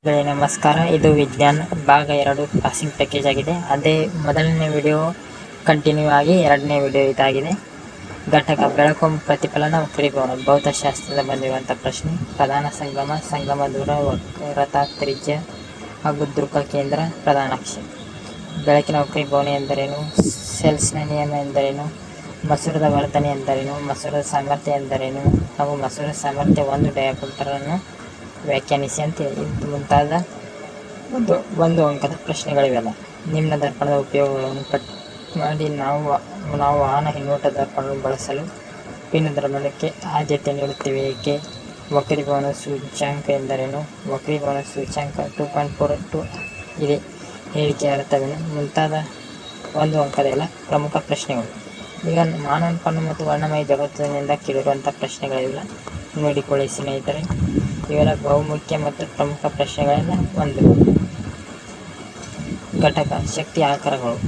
ನಮಸ್ಕಾರ. ಇದು ವಿಜ್ಞಾನ ಭಾಗ 2 ಪಾಸಿಂಗ್ ಪ್ಯಾಕೇಜ್ ಆಗಿದೆ. ಅದೇ ಮೊದಲನೇ ವಿಡಿಯೋ ಕಂಟಿನ್ಯೂ ಆಗಿ ಎರಡನೇ ವಿಡಿಯೋ ಇದಾಗಿದೆ. ಘಟಕ ಬೆಳಕು ಪ್ರತಿಫಲನ ವಕ್ರೀಭವನ ಭೌತಶಾಸ್ತ್ರದ ಬಂದಿರುವಂಥ ಪ್ರಶ್ನೆ. ಪ್ರಧಾನ ಸಂಗಮ, ಸಂಗಮ ದೂರ, ವಕ್ರತಾ ತ್ರಿಜ್ಯ ಹಾಗೂ ದೃಕ ಕೇಂದ್ರ, ಪ್ರಧಾನಾಕ್ಷ. ಬೆಳಕಿನ ವಕ್ರೀಭವನ ಎಂದರೇನು? ಸೆಲ್ಸ್ನ ನಿಯಮ ಎಂದರೇನು? ಮಸೂರದ ವರ್ತನೆ ಎಂದರೇನು? ಮಸೂರದ ಸಾಮರ್ಥ್ಯ ಎಂದರೇನು? ಹಾಗೂ ಮಸೂರದ ಸಾಮರ್ಥ್ಯ ಒಂದು ಡಯಾಪ್ಟರನ್ನು ವ್ಯಾಖ್ಯಾನಿಸಿ ಅಂತ ಮುಂತಾದ ಒಂದು ಅಂಕದ ಪ್ರಶ್ನೆಗಳಿವೆಲ್ಲ. ನಿಮ್ನ ದರ್ಪಣದ ಉಪಯೋಗಗಳನ್ನು ಪಟ್ಟಿ ಮಾಡಿ ನಾವು ವಾಹನ ಹಿನ್ನೋಟ ದರ್ಪಣವನ್ನು ಬಳಸಲು ಪಿನ್ ದರ್ಪಣಕ್ಕೆ ಆದ್ಯತೆ ನೀಡುತ್ತೇವೆ ಏಕೆ? ವಕ್ರೀಭವನ ಸೂಚ್ಯಂಕ ಎಂದರೇನು? ವಕ್ರೀಭವನ ಸೂಚ್ಯಂಕ 2.42 ಇದೆ, ಹೇಳಿಕೆಯ ಅರ್ಥವೇನು? ಮುಂತಾದ ಒಂದು ಅಂಕದ ಎಲ್ಲ ಪ್ರಮುಖ ಪ್ರಶ್ನೆಗಳು. ಈಗ ಮಾನವನ ಕಣ್ಣು ಮತ್ತು ವರ್ಣಮಯ ಜಗತ್ತಿನಿಂದ ಕೇಳಿರುವಂಥ ಪ್ರಶ್ನೆಗಳಿವೆಲ್ಲ ನೋಡಿಕೊಳ್ಳಿ ಸ್ನೇಹಿತರೆ. ಇವೆಲ್ಲ ಬಹುಮುಖ್ಯ ಮತ್ತು ಪ್ರಮುಖ ಪ್ರಶ್ನೆಗಳೆಲ್ಲ. ಒಂದು, ಘಟಕ ಶಕ್ತಿ ಆಕಾರಗಳು.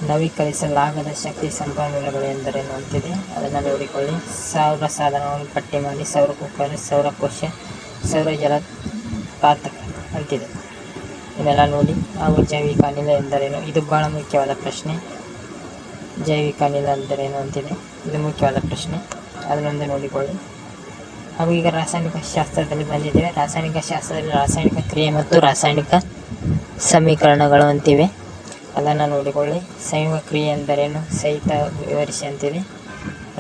ನವೀಕರಿಸಲಾಗದ ಶಕ್ತಿ ಸಂಪನ್ಮೂಲಗಳು ಎಂದರೇನು ಅಂತಿದೆ, ಅದನ್ನು ನೋಡಿಕೊಳ್ಳಿ. ಸೌರ ಸಾಧನವನ್ನು ಪಟ್ಟಿ ಮಾಡಿ. ಸೌರ ಕುಕ್ಕರ್, ಸೌರಕೋಶ, ಸೌರ ಜಲಪಾತಕ ಅಂತಿದೆ, ಇದೆಲ್ಲ ನೋಡಿ. ಹಾಗೂ ಜೈವಿಕ ಅನಿಲ ಎಂದರೇನು? ಇದು ಬಹಳ ಮುಖ್ಯವಾದ ಪ್ರಶ್ನೆ. ಜೈವಿಕ ಅನಿಲ ಎಂದರೇನು ಅಂತಿದೆ, ಇದು ಮುಖ್ಯವಾದ ಪ್ರಶ್ನೆ, ಅದನ್ನೊಂದು ನೋಡಿಕೊಳ್ಳಿ. ಹಾಗೂ ಈಗ ರಾಸಾಯನಿಕ ಶಾಸ್ತ್ರದಲ್ಲಿ ಬಂದಿದ್ದೇವೆ. ರಾಸಾಯನಿಕ ಶಾಸ್ತ್ರದಲ್ಲಿ ರಾಸಾಯನಿಕ ಕ್ರಿಯೆ ಮತ್ತು ರಾಸಾಯನಿಕ ಸಮೀಕರಣಗಳು ಅಂತಿವೆ, ಅದನ್ನು ನೋಡಿಕೊಳ್ಳಿ. ಸಂಯೋಗ ಕ್ರಿಯೆ ಎಂದರೇನು ಸಹಿತ ವಿವರಿಸಿ ಅಂತಿದೆ.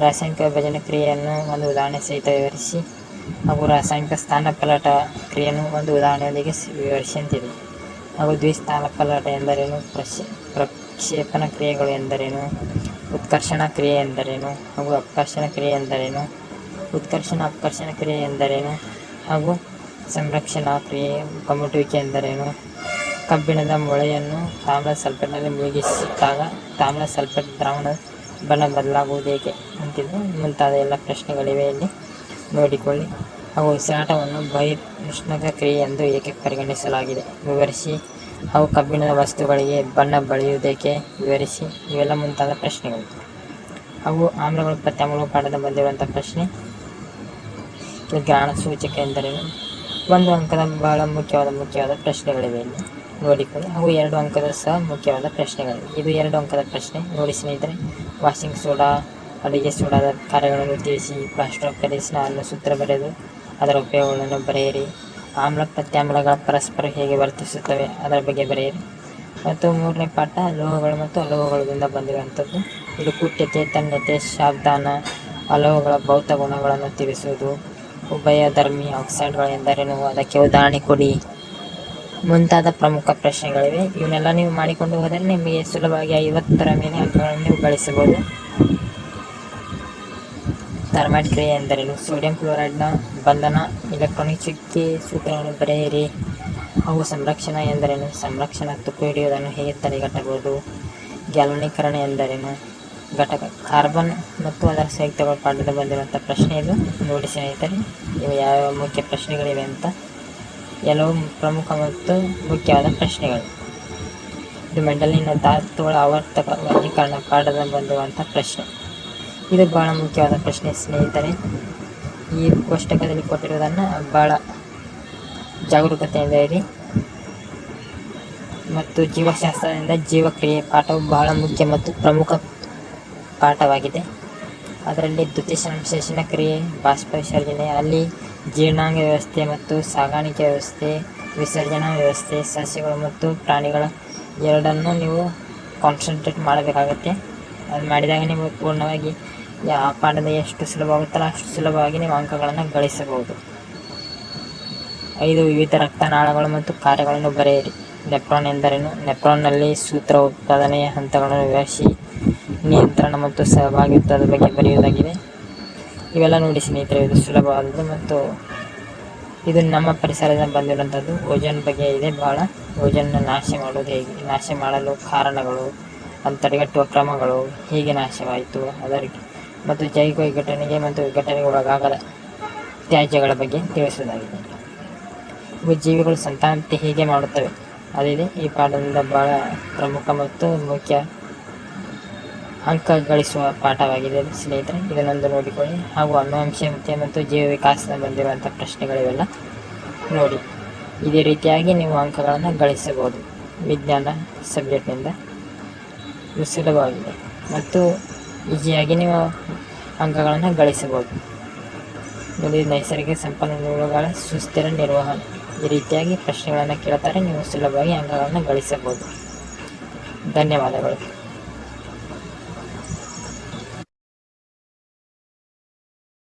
ರಾಸಾಯನಿಕ ವಿಭಜನೆ ಕ್ರಿಯೆಯನ್ನು ಒಂದು ಉದಾಹರಣೆ ಸಹಿತ ವಿವರಿಸಿ. ಹಾಗೂ ರಾಸಾಯನಿಕ ಸ್ಥಾನಪಲ್ಲಟ ಕ್ರಿಯೆಯನ್ನು ಒಂದು ಉದಾಹರಣೆಯೊಂದಿಗೆ ವಿವರಿಸಿ ಅಂತಿದೆ. ಹಾಗೂ ದ್ವಿಸ್ಥಾನಪಲ್ಲಟ ಎಂದರೇನು? ಪ್ರಕ್ಷೇಪಣ ಕ್ರಿಯೆಗಳು ಎಂದರೇನು? ಉತ್ಕರ್ಷಣ ಕ್ರಿಯೆ ಎಂದರೇನು? ಹಾಗೂ ಅಪಕರ್ಷಣ ಕ್ರಿಯೆ ಎಂದರೇನು? ಉತ್ಕರ್ಷಣ ಅಪಕರ್ಷಣ ಕ್ರಿಯೆ ಎಂದರೇನು? ಹಾಗೂ ಸಂರಕ್ಷಣಾ ಕ್ರಿಯೆ ಕಮ್ಮಟುವಿಕೆ ಎಂದರೇನು? ಕಬ್ಬಿಣದ ಮೊಳೆಯನ್ನು ತಾಮ್ರ ಸಲ್ಫೇಟ್ನಲ್ಲಿ ಮುಳುಗಿಸಿದಾಗ ತಾಮ್ರ ಸಲ್ಫೇಟ್ ದ್ರಾವಣ ಬಣ್ಣ ಬದಲಾಗುವುದು ಏಕೆ ಅಂತಿದೆ. ಮುಂತಾದ ಎಲ್ಲ ಪ್ರಶ್ನೆಗಳಿವೆ, ಇಲ್ಲಿ ನೋಡಿಕೊಳ್ಳಿ. ಹಾಗೂ ಉಸಿರಾಟವನ್ನು ಬಹಿರುಷ್ಣಕ ಕ್ರಿಯೆ ಎಂದು ಏಕೆ ಪರಿಗಣಿಸಲಾಗಿದೆ, ವಿವರಿಸಿ. ಹಾಗೂ ಕಬ್ಬಿಣದ ವಸ್ತುಗಳಿಗೆ ಬಣ್ಣ ಬಳಿಯುವುದೇಕೆ, ವಿವರಿಸಿ. ಇವೆಲ್ಲ ಮುಂತಾದ ಪ್ರಶ್ನೆಗಳು. ಹಾಗೂ ಆಮ್ಲಗಳು ಪ್ರತ್ಯಾಮ್ಲಗಳು ಪಾಠದ ಬಂದಿರುವಂಥ ಪ್ರಶ್ನೆ. ಗ್ರಹಣ ಸೂಚಕ ಎಂದರೇನು? ಒಂದು ಅಂಕದ ಬಹಳ ಮುಖ್ಯವಾದ ಪ್ರಶ್ನೆಗಳಿವೆ, ಇಲ್ಲಿ ನೋಡಿಕೊಳ್ಳಿ. ಹಾಗೂ 2 ಅಂಕದ ಸಹ ಮುಖ್ಯವಾದ ಪ್ರಶ್ನೆಗಳಿವೆ. ಇದು 2 ಅಂಕದ ಪ್ರಶ್ನೆ, ನೋಡಿ ಸ್ನೇಹಿತರೆ. ವಾಷಿಂಗ್ ಸೋಡಾ, ಅಡುಗೆ ಸೋಡಾದ ಕಾರ್ಯಗಳನ್ನು ತಿಳಿಸಿ. ಪ್ಲಾಸ್ಟರ್ ಆಫ್ ಪ್ಯಾರಿಸ್ನ ಅನ್ನು ಸೂತ್ರ ಬರೆದು ಅದರ ಉಪಯೋಗಗಳನ್ನು ಬರೆಯಿರಿ. ಆಮ್ಲ ಪ್ರತ್ಯಾಮ್ಲಗಳ ಪರಸ್ಪರ ಹೇಗೆ ವರ್ತಿಸುತ್ತವೆ ಅದರ ಬಗ್ಗೆ ಬರೆಯಿರಿ. ಮತ್ತು 3ನೇ ಪಾಠ ಲೋಹಗಳು ಮತ್ತು ಅಲೋಹಗಳಿಂದ ಬಂದಿರುವಂಥದ್ದು. ಇದು ಕುಟ್ಯತೆ, ತನ್ಯತೆ, ಶಾಬ್ದಾನ, ಅಲೋಹಗಳ ಭೌತ ಗುಣಗಳನ್ನು ತಿಳಿಸುವುದು. ಉಭಯಧರ್ಮಿ ಆಕ್ಸೈಡ್ಗಳು ಎಂದರೇನು, ಅದಕ್ಕೆ ಉದಾಹರಣೆ ಕೊಡಿ. ಮುಂತಾದ ಪ್ರಮುಖ ಪ್ರಶ್ನೆಗಳಿವೆ. ಇವನ್ನೆಲ್ಲ ನೀವು ಮಾಡಿಕೊಂಡು ಹೋದರೆ ನಿಮಗೆ ಸುಲಭವಾಗಿ 50ರ ಮೇಲೆ ಅಂಕಗಳನ್ನು ನೀವು ಗಳಿಸಬಹುದು. ಥರ್ಮೈಟ್ ಕ್ರಿಯೆ ಎಂದರೇನು? ಸೋಡಿಯಂ ಕ್ಲೋರೈಡ್ನ ಬಂಧನ, ಇಲೆಕ್ಟ್ರಾನಿಕ್ ಶಕ್ತಿ ಸೂತ್ರವನ್ನು ಬರೆಯಿರಿ. ಹಾಗೂ ಸಂರಕ್ಷಣಾ ಎಂದರೇನು? ಸಂರಕ್ಷಣಾ ತುಕ್ಕು ಹಿಡಿಯುವುದನ್ನು ಹೇಗೆ ತಡೆಗಟ್ಟಬಹುದು? ಗ್ಯಾಲ್ವನೀಕರಣ ಎಂದರೇನು? ಘಟಕ ಕಾರ್ಬನ್ ಮತ್ತು ಅದರ ಸಂಯುಕ್ತಗಳ ಪಾಠದ ಬಂದಿರುವಂಥ ಪ್ರಶ್ನೆ, ಇದು ನೋಡಿ ಸ್ನೇಹಿತರೆ. ಇವು ಯಾವ್ಯಾವ ಮುಖ್ಯ ಪ್ರಶ್ನೆಗಳಿವೆ ಅಂತ ಎಲ್ಲವೂ ಪ್ರಮುಖ ಮತ್ತು ಮುಖ್ಯವಾದ ಪ್ರಶ್ನೆಗಳು. ಇದು ಮೆಂಡಲಿನ ಧಾತುಗಳ ಆವರ್ತಕ ವರ್ಗೀಕರಣ ಪಾಠದ ಬಂದಿರುವಂಥ ಪ್ರಶ್ನೆ. ಇದು ಬಹಳ ಮುಖ್ಯವಾದ ಪ್ರಶ್ನೆ ಸ್ನೇಹಿತರೆ. ಈ ಕೋಷ್ಟಕದಲ್ಲಿ ಕೊಟ್ಟಿರುವುದನ್ನು ಬಹಳ ಜಾಗರೂಕತೆಯಿಂದ ಇರಿ. ಮತ್ತು ಜೀವಶಾಸ್ತ್ರದಿಂದ ಜೀವಕ್ರಿಯೆ ಪಾಠವು ಬಹಳ ಮುಖ್ಯ ಮತ್ತು ಪ್ರಮುಖ ಪಾಠವಾಗಿದೆ. ಅದರಲ್ಲಿ ದ್ಯುತಿ ಸಂಶ್ಲೇಷಣ ಕ್ರಿಯೆ, ಬಾಷ್ಪ ವಿಸರ್ಜನೆ, ಅಲ್ಲಿ ಜೀರ್ಣಾಂಗ ವ್ಯವಸ್ಥೆ ಮತ್ತು ಸಾಗಾಣಿಕೆ ವ್ಯವಸ್ಥೆ, ವಿಸರ್ಜನಾ ವ್ಯವಸ್ಥೆ, ಸಸ್ಯಗಳು ಮತ್ತು ಪ್ರಾಣಿಗಳ ಎರಡನ್ನೂ ನೀವು ಕಾನ್ಸಂಟ್ರೇಟ್ ಮಾಡಬೇಕಾಗತ್ತೆ. ಅದು ಮಾಡಿದಾಗ ನೀವು ಪೂರ್ಣವಾಗಿ ಆ ಪಾಠದ ಎಷ್ಟು ಸುಲಭವಾಗುತ್ತಲ್ಲ ಅಷ್ಟು ಸುಲಭವಾಗಿ ನೀವು ಅಂಕಗಳನ್ನು ಗಳಿಸಬಹುದು. 5 ವಿವಿಧ ರಕ್ತನಾಳಗಳು ಮತ್ತು ಕಾರ್ಯಗಳನ್ನು ಬರೆಯಿರಿ. ನೆಫ್ರಾನ್ ಎಂದರೇನು? ನೆಫ್ರಾನ್ನಲ್ಲಿ ಸೂತ್ರ ಉತ್ಪಾದನೆಯ ಹಂತಗಳನ್ನು ವಿವರಿಸಿ. ನಿಯಂತ್ರಣ ಮತ್ತು ಸಹಭಾಗಿತ್ವದ ಬಗ್ಗೆ ಬರೆಯುವುದಾಗಿದೆ. ಇವೆಲ್ಲ ನೋಡಿ ಸ್ನೇಹಿತರೆ, ಇದು ಸುಲಭವಾದದ್ದು ಮತ್ತು ಇದು ನಮ್ಮ ಪರಿಸರದಿಂದ ಬಂದಿರುವಂಥದ್ದು. ಓಜೋನ್ ಬಗ್ಗೆ ಇದೆ ಬಹಳ. ಓಜೋನ್ನ ನಾಶ ಮಾಡೋದು ಹೇಗೆ, ನಾಶ ಮಾಡಲು ಕಾರಣಗಳು, ಅದು ತಡೆಗಟ್ಟುವ ಕ್ರಮಗಳು, ಹೇಗೆ ನಾಶವಾಯಿತು ಅದರಿಗೆ, ಮತ್ತು ಜೈವಿಕ ವಿಘಟನೆಗೆ ಮತ್ತು ವಿಘಟನೆಗೆ ಒಳಗಾಗದ ತ್ಯಾಜ್ಯಗಳ ಬಗ್ಗೆ ತಿಳಿಸುವುದಾಗಿದೆ. ಇವು ಜೀವಿಗಳು ಸಂತಾನೋತ್ಪತ್ತಿ ಹೇಗೆ ಮಾಡುತ್ತವೆ ಅದಿದೆ ಈ ಪಾಠದಿಂದ ಬಹಳ ಪ್ರಮುಖ ಮತ್ತು ಮುಖ್ಯ ಅಂಕ ಗಳಿಸುವ ಪಾಠವಾಗಿದೆ ಸ್ನೇಹಿತರೆ, ಇದನ್ನೊಂದು ನೋಡಿಕೊಳ್ಳಿ. ಹಾಗೂ ಅನುವಂಶೀಯತೆ ಮತ್ತು ಜೀವ ವಿಕಾಸದ ಬಂದಿರುವಂಥ ಪ್ರಶ್ನೆಗಳಿವೆಲ್ಲ ನೋಡಿ. ಇದೇ ರೀತಿಯಾಗಿ ನೀವು ಅಂಕಗಳನ್ನು ಗಳಿಸಬಹುದು. ವಿಜ್ಞಾನ ಸಬ್ಜೆಕ್ಟ್ನಿಂದ ಇದು ಸುಲಭವಾಗಿದೆ ಮತ್ತು ಈಸಿಯಾಗಿ ನೀವು ಅಂಕಗಳನ್ನು ಗಳಿಸಬಹುದು. ನೋಡಿ, ನೈಸರ್ಗಿಕ ಸಂಪನ್ಮೂಲಗಳ ಸುಸ್ಥಿರ ನಿರ್ವಹಣೆ, ಈ ರೀತಿಯಾಗಿ ಪ್ರಶ್ನೆಗಳನ್ನು ಕೇಳ್ತಾರೆ. ನೀವು ಸುಲಭವಾಗಿ ಅಂಕಗಳನ್ನು ಗಳಿಸಬಹುದು. ಧನ್ಯವಾದಗಳು.